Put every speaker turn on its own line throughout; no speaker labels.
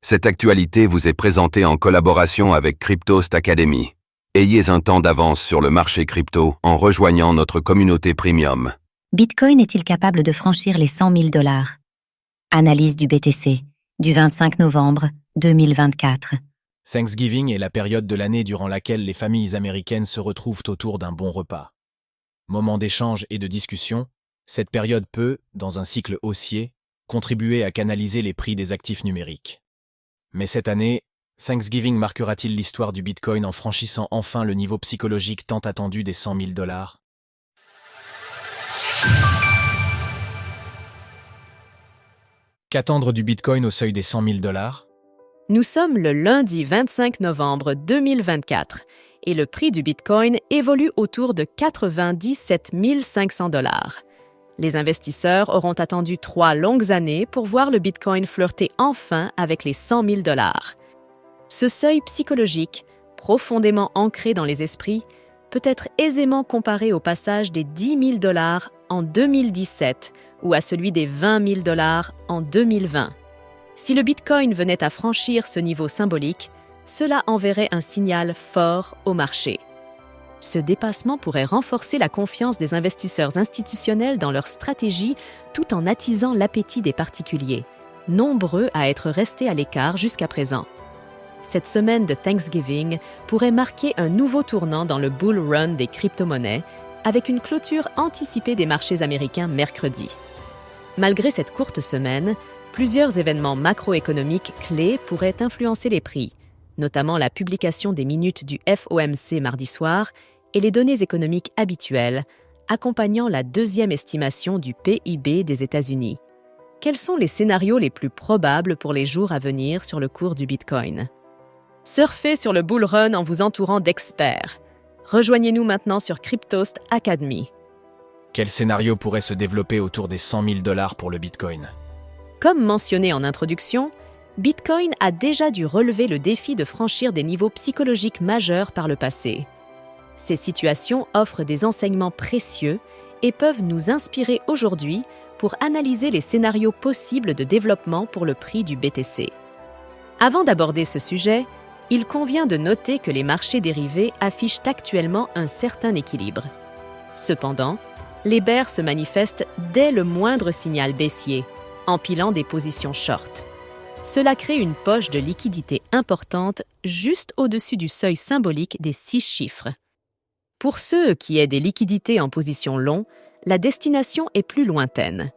Cette actualité vous est présentée en collaboration avec Cryptost Academy. Ayez un temps d'avance sur le marché crypto en rejoignant notre communauté premium.
Bitcoin est-il capable de franchir les 100 000 $? Analyse du BTC, du 25 novembre 2024.
Thanksgiving est la période de l'année durant laquelle les familles américaines se retrouvent autour d'un bon repas. Moment d'échange et de discussion, cette période peut, dans un cycle haussier, contribuer à canaliser les prix des actifs numériques. Mais cette année, Thanksgiving marquera-t-il l'histoire du Bitcoin en franchissant enfin le niveau psychologique tant attendu des 100 000 $? Qu'attendre du Bitcoin au seuil des 100 000 $?
Nous sommes le lundi 25 novembre 2024 et le prix du Bitcoin évolue autour de 97 500 $. Les investisseurs auront attendu 3 longues années pour voir le Bitcoin flirter enfin avec les 100 000 $. Ce seuil psychologique, profondément ancré dans les esprits, peut être aisément comparé au passage des 10 000 $ en 2017 ou à celui des 20 000 $ en 2020. Si le Bitcoin venait à franchir ce niveau symbolique, cela enverrait un signal fort au marché. Ce dépassement pourrait renforcer la confiance des investisseurs institutionnels dans leur stratégie tout en attisant l'appétit des particuliers, nombreux à être restés à l'écart jusqu'à présent. Cette semaine de Thanksgiving pourrait marquer un nouveau tournant dans le bull run des crypto-monnaies, avec une clôture anticipée des marchés américains mercredi. Malgré cette courte semaine, plusieurs événements macroéconomiques clés pourraient influencer les prix, notamment la publication des minutes du FOMC mardi soir et les données économiques habituelles, accompagnant la deuxième estimation du PIB des États-Unis. Quels sont les scénarios les plus probables pour les jours à venir sur le cours du Bitcoin? Surfez sur le bull run en vous entourant d'experts. Rejoignez-nous maintenant sur Cryptost Academy.
Quel scénario pourrait se développer autour des 100 000 $ pour le Bitcoin?
Comme mentionné en introduction, Bitcoin a déjà dû relever le défi de franchir des niveaux psychologiques majeurs par le passé. Ces situations offrent des enseignements précieux et peuvent nous inspirer aujourd'hui pour analyser les scénarios possibles de développement pour le prix du BTC. Avant d'aborder ce sujet, il convient de noter que les marchés dérivés affichent actuellement un certain équilibre. Cependant, les bears se manifestent dès le moindre signal baissier, empilant des positions short. Cela crée une poche de liquidité importante juste au-dessus du seuil symbolique des 6 chiffres. Pour ceux qui aient des liquidités en position long, la destination est plus lointaine.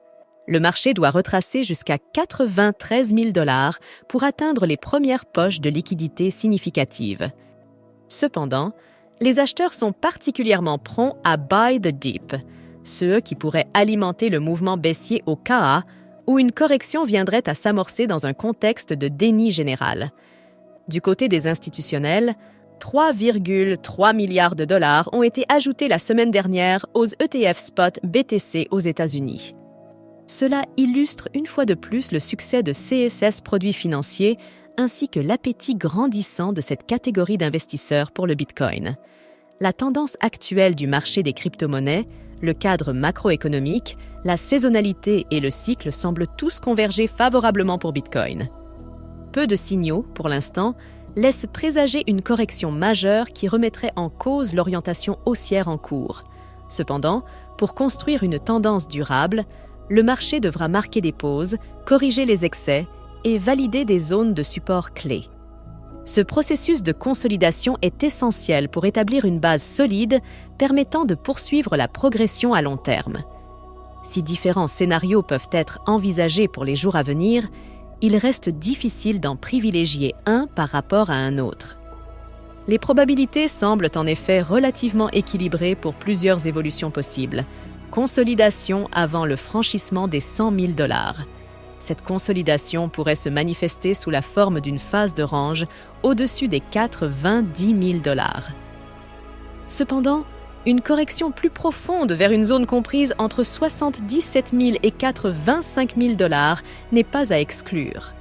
Le marché doit retracer jusqu'à 93 000 $ pour atteindre les premières poches de liquidité significatives. Cependant, les acheteurs sont particulièrement prompts à buy the dip, ceux qui pourraient alimenter le mouvement baissier au cas où une correction viendrait à s'amorcer dans un contexte de déni général. Du côté des institutionnels, 3,3 milliards de dollars ont été ajoutés la semaine dernière aux ETF spot BTC aux États-Unis. Cela illustre une fois de plus le succès de CSS Produits Financiers ainsi que l'appétit grandissant de cette catégorie d'investisseurs pour le Bitcoin. La tendance actuelle du marché des crypto-monnaies, le cadre macroéconomique, la saisonnalité et le cycle semblent tous converger favorablement pour Bitcoin. Peu de signaux, pour l'instant, laissent présager une correction majeure qui remettrait en cause l'orientation haussière en cours. Cependant, pour construire une tendance durable, le marché devra marquer des pauses, corriger les excès et valider des zones de support clés. Ce processus de consolidation est essentiel pour établir une base solide permettant de poursuivre la progression à long terme. Si différents scénarios peuvent être envisagés pour les jours à venir, il reste difficile d'en privilégier un par rapport à un autre. Les probabilités semblent en effet relativement équilibrées pour plusieurs évolutions possibles. Consolidation avant le franchissement des 100 000 $. Cette consolidation pourrait se manifester sous la forme d'une phase de range au-dessus des 90 000 $. Cependant, une correction plus profonde vers une zone comprise entre 77 000 et 85 000 $ n'est pas à exclure.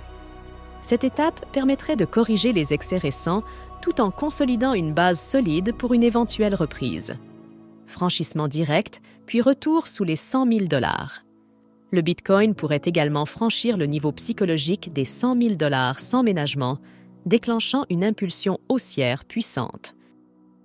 Cette étape permettrait de corriger les excès récents tout en consolidant une base solide pour une éventuelle reprise. Franchissement direct, puis retour sous les 100 000 $. le Bitcoin pourrait également franchir le niveau psychologique des 100 000 $ sans ménagement, déclenchant une impulsion haussière puissante.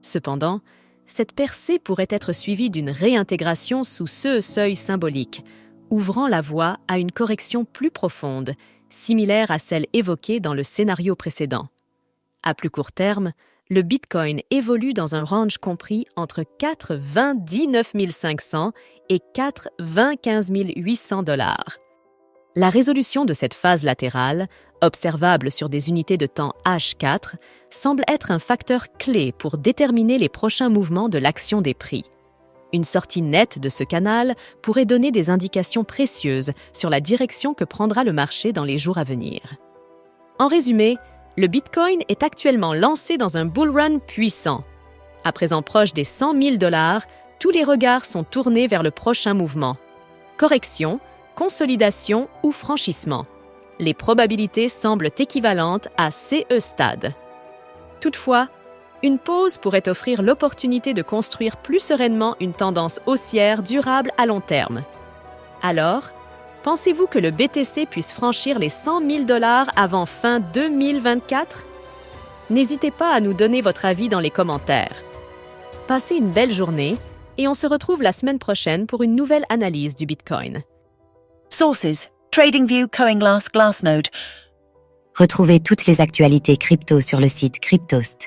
Cependant, cette percée pourrait être suivie d'une réintégration sous ce seuil symbolique, ouvrant la voie à une correction plus profonde, similaire à celle évoquée dans le scénario précédent. À plus court terme, le Bitcoin évolue dans un range compris entre 4,29 500 et 4,15 800 $. La résolution de cette phase latérale, observable sur des unités de temps H4, semble être un facteur clé pour déterminer les prochains mouvements de l'action des prix. Une sortie nette de ce canal pourrait donner des indications précieuses sur la direction que prendra le marché dans les jours à venir. En résumé, le Bitcoin est actuellement lancé dans un bull run puissant. À présent proche des 100 000 $, tous les regards sont tournés vers le prochain mouvement. Correction, consolidation ou franchissement. Les probabilités semblent équivalentes à CE stade. Toutefois, une pause pourrait offrir l'opportunité de construire plus sereinement une tendance haussière durable à long terme. Alors, pensez-vous que le BTC puisse franchir les 100 000 $ avant fin 2024? N'hésitez pas à nous donner votre avis dans les commentaires. Passez une belle journée et on se retrouve la semaine prochaine pour une nouvelle analyse du Bitcoin.
Sources: TradingView, CoinGlass, Glassnode.
Retrouvez toutes les actualités crypto sur le site cryptost.fr.